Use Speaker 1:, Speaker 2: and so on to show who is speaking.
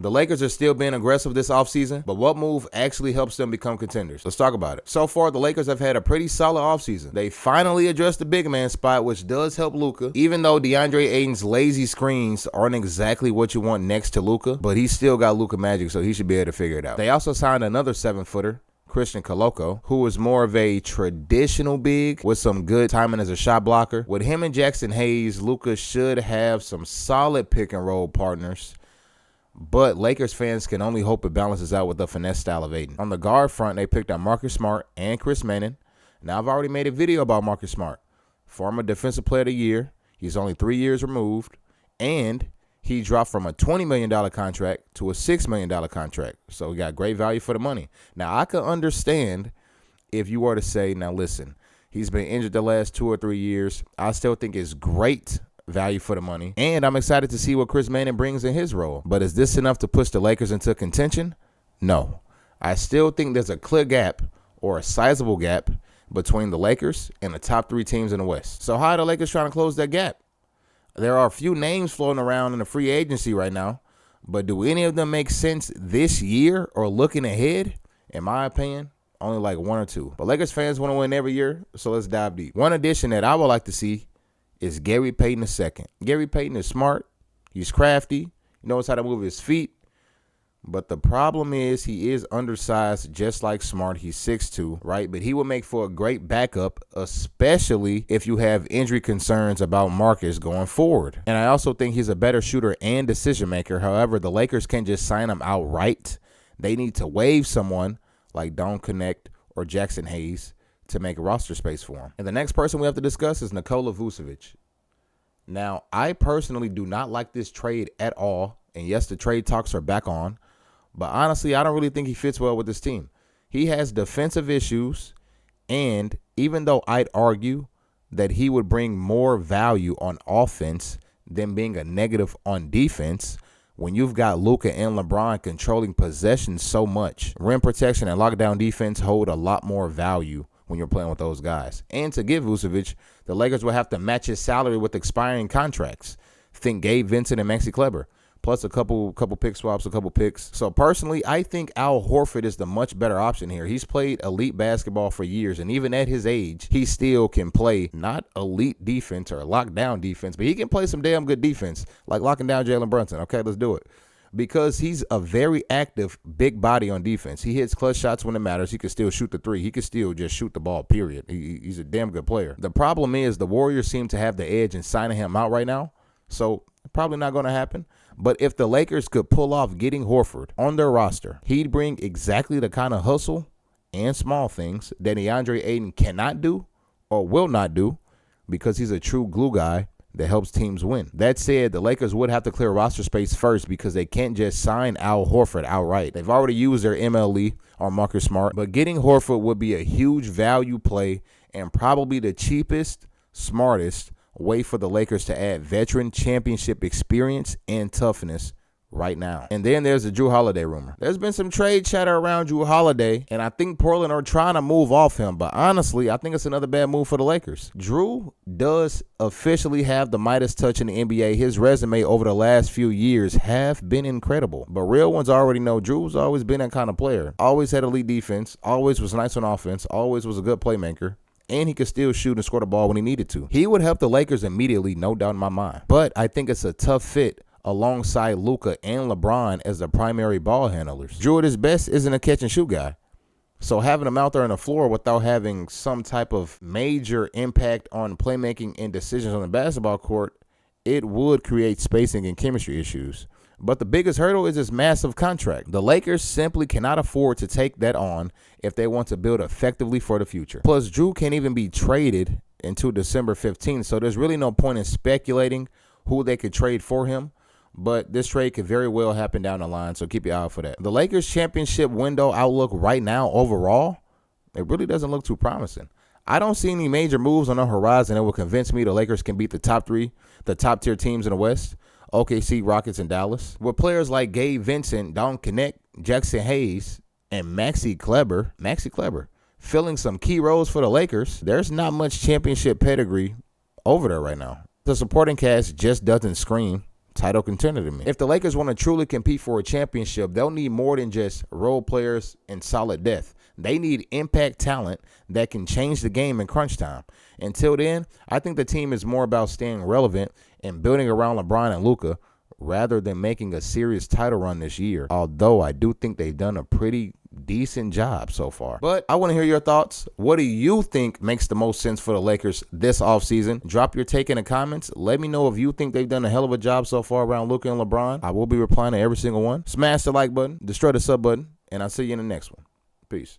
Speaker 1: The Lakers are still being aggressive this offseason, but what move actually helps them become contenders? Let's talk about it. So far, the Lakers have had a pretty solid offseason. They finally addressed the big man spot, which does help Luka, even though Deandre Ayton's lazy screens aren't exactly what you want next to Luka, but he's still got Luka magic, so he should be able to figure it out. They also signed another 7-footer, Kolkolo, who is more of a traditional big with some good timing as a shot blocker. With him and Jackson Hayes, Luka should have some solid pick and roll partners, but Lakers fans can only hope it balances out with the finesse style of Ayton. On the guard front, they picked up Marcus Smart and Chris Manning. Now, I've already made a video about Marcus Smart, former Defensive Player of the Year. He's only 3 years removed, and he dropped from a $20 million contract to a $6 million contract. So he got great value for the money. Now, I could understand if you were to say, now listen, he's been injured the last 2 or 3 years. I still think it's great value for the money, and I'm excited to see what Chris Manning brings in his role. But is this enough to push the Lakers into contention? No. I still think there's a clear gap or a sizable gap between the Lakers and the top 3 teams in the West. So how are the Lakers trying to close that gap? There are a few names floating around in the free agency right now, but do any of them make sense this year or looking ahead? In my opinion, only like 1 or 2. But Lakers fans want to win every year, so let's dive deep. One addition that I would like to see is Gary Payton II. Gary Payton is smart. He's crafty. He knows how to move his feet. But the problem is he is undersized just like Smart. He's 6'2", right? But he will make for a great backup, especially if you have injury concerns about Marcus going forward. And I also think he's a better shooter and decision maker. However, the Lakers can't just sign him outright. They need to waive someone like Don't Connect or Jackson Hayes to make roster space for him. And the next person we have to discuss is Nikola Vučević. Now, I personally do not like this trade at all. And yes, the trade talks are back on. But honestly, I don't really think he fits well with this team. He has defensive issues. And even though I'd argue that he would bring more value on offense than being a negative on defense, when you've got Luka and LeBron controlling possession so much, rim protection and lockdown defense hold a lot more value when you're playing with those guys. And to give Vučević, the Lakers will have to match his salary with expiring contracts. Think Gabe Vincent and Maxi Kleber, plus a couple pick swaps, a couple picks. So personally, I think Al Horford is the much better option here. He's played elite basketball for years, and even at his age, he still can play not elite defense or lockdown defense, but he can play some damn good defense, like locking down Jalen Brunson. Okay, let's do it. Because he's a very active big body on defense. He hits clutch shots when it matters. He can still shoot the 3. He can still just shoot the ball, period. He's a damn good player. The problem is the Warriors seem to have the edge in signing him out right now, so probably not going to happen. But if the Lakers could pull off getting Horford on their roster, he'd bring exactly the kind of hustle and small things that Deandre Ayton cannot do or will not do because he's a true glue guy that helps teams win. That said, the Lakers would have to clear roster space first because they can't just sign Al Horford outright. They've already used their MLE on Marcus Smart, but getting Horford would be a huge value play and probably the cheapest, smartest way for the Lakers to add veteran championship experience and toughness right now. And then there's the Jrue Holiday rumor. There's been some trade chatter around Jrue Holiday, and I think Portland are trying to move off him, but honestly, I think it's another bad move for the Lakers. Jrue does officially have the Midas touch in the NBA. His resume over the last few years have been incredible, but real ones already know Drew's always been that kind of player. Always had elite defense, always was nice on offense, always was a good playmaker, and he could still shoot and score the ball when he needed to. He would help the Lakers immediately, no doubt in my mind, but I think it's a tough fit alongside Luka and LeBron as the primary ball handlers. Jrue at his best isn't a catch-and-shoot guy. So having him out there on the floor without having some type of major impact on playmaking and decisions on the basketball court, it would create spacing and chemistry issues. But the biggest hurdle is his massive contract. The Lakers simply cannot afford to take that on if they want to build effectively for the future. Plus, Jrue can't even be traded until December 15th, so there's really no point in speculating who they could trade for him. But this trade could very well happen down the line, so keep your eye out for that. The Lakers' championship window outlook right now overall, it really doesn't look too promising. I don't see any major moves on the horizon that will convince me the Lakers can beat the top tier teams in the West, OKC, Rockets, and Dallas. With players like Gabe Vincent, Don Connect, Jackson Hayes, and Maxi Kleber filling some key roles for the Lakers, there's not much championship pedigree over there right now. The supporting cast just doesn't scream title contender to me. If the Lakers want to truly compete for a championship, they'll need more than just role players and solid depth. They need impact talent that can change the game in crunch time. Until then, I think the team is more about staying relevant and building around LeBron and Luka rather than making a serious title run this year, although I do think they've done a pretty decent job so far. But I want to hear your thoughts. What do you think makes the most sense for the Lakers this offseason? Drop your take in the comments. Let me know if you think they've done a hell of a job so far around Luka and LeBron. I will be replying to every single one. Smash the like button, destroy the sub button, and I'll see you in the next one. Peace.